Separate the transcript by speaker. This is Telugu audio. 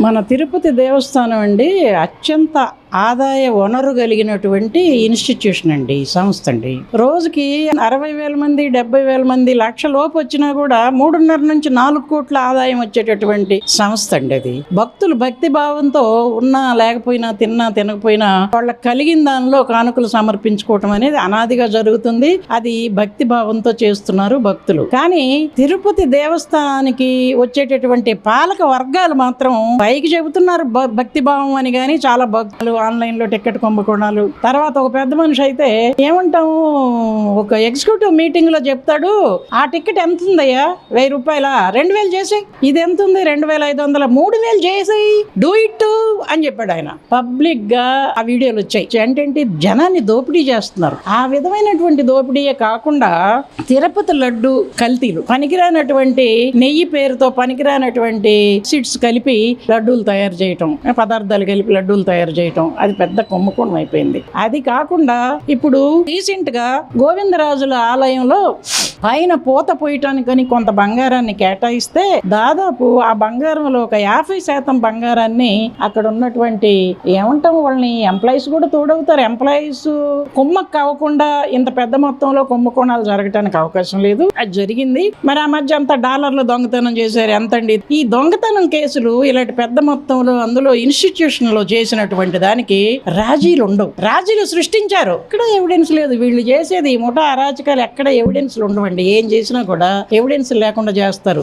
Speaker 1: మన తిరుపతి దేవస్థానం అండి అత్యంత ఆదాయ వనరు కలిగినటువంటి ఇన్స్టిట్యూషన్ అండి, సంస్థ అండి. రోజుకి 60,000 మంది 70,000 మంది లక్ష లోపు వచ్చినా కూడా 3.5 నుంచి 4 కోట్ల ఆదాయం వచ్చేటటువంటి సంస్థ అండి అది. భక్తులు భక్తి భావంతో ఉన్నా లేకపోయినా తిన్నా తినకపోయినా వాళ్ళకి కలిగిన దానిలో కానుకలు సమర్పించుకోవటం అనేది అనాదిగా జరుగుతుంది. అది భక్తి భావంతో చేస్తున్నారు భక్తులు. కానీ తిరుపతి దేవస్థానానికి వచ్చేటటువంటి పాలక వర్గాలు మాత్రం పైకి చెబుతున్నారు భక్తి భావం అని, కానీ చాలా భక్తులు ఆన్లైన్ లో టికెట్ కుంభకోణాలు. తర్వాత ఒక పెద్ద మనిషి అయితే ఏమంటాము, ఒక ఎగ్జిక్యూటివ్ మీటింగ్ లో చెప్తాడు, ఆ టికెట్ ఎంత ఉందయ్యా, 1000 రూపాయల, 2000 చేసేయి. ఇది ఎంత ఉంది, 2500, 3000 చేసేయి, డూ ఇట్ అని చెప్పాడు ఆయన. పబ్లిక్ గా ఆ వీడియోలు వచ్చాయి. ఏంటంటే జనాన్ని దోపిడీ చేస్తున్నారు. ఆ విధమైనటువంటి దోపిడీయే కాకుండా తిరుపతి లడ్డు కల్తీలు, పనికిరానటువంటి నెయ్యి పేరుతో పనికిరానటువంటి సీడ్స్ కలిపి లడ్డూలు తయారు చేయటం, పదార్థాలు కలిపి లడ్డూలు తయారు చేయటం, అది పెద్ద కుంభకోణం అయిపోయింది. అది కాకుండా ఇప్పుడు రీసెంట్ గా గోవిందరాజుల ఆలయంలో పైన పూత పోయటానికని కొంత బంగారాన్ని కేటాయిస్తే దాదాపు ఆ బంగారంలో ఒక 50% బంగారాన్ని అక్కడ ఉన్నటువంటి ఏమంటాం వాళ్ళని ఎంప్లాయీస్ కూడా తోడవుతారు. ఎంప్లాయీస్ కుమ్మక్కు అవ్వకుండా ఇంత పెద్ద మొత్తంలో కుంభకోణాలు జరగటానికి అవకాశం లేదు. అది జరిగింది. మరి ఆ మధ్య అంతా డాలర్లు దొంగతనం చేశారు. ఎంతండి ఈ దొంగతనం కేసులు, ఇలాంటి పెద్ద మొత్తంలో అందులో ఇన్స్టిట్యూషన్ లో చేసినటువంటి దానికి రాజీలు ఉండవు. రాజీలు సృష్టించారు, ఇక్కడ ఎవిడెన్స్ లేదు. వీళ్ళు చేసేది ముఠా అరాచకాలు, ఎక్కడ ఎవిడెన్స్లు ఉండవండి. ఏం చేసినా కూడా ఎవిడెన్స్ లేకుండా చేస్తారు.